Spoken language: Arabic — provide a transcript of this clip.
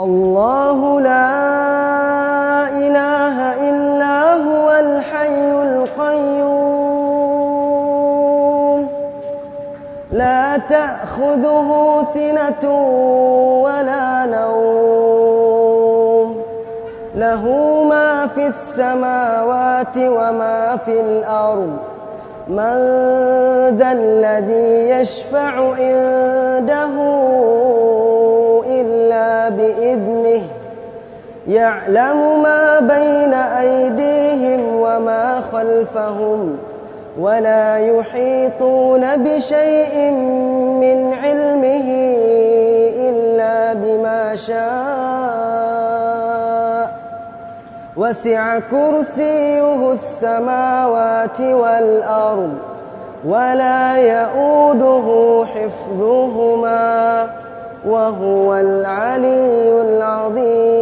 الله لا إله إلا هو الحي القيوم لا تأخذه سنة ولا نوم له ما في السماوات وما في الأرض من ذا الذي يشفع عنده إلا بإذنه يعلم ما بين أيديهم وما خلفهم ولا يحيطون بشيء من علمه إلا بما شاء وسع كرسيه السماوات والأرض ولا يؤوده حفظهما وهو العلي العظيم.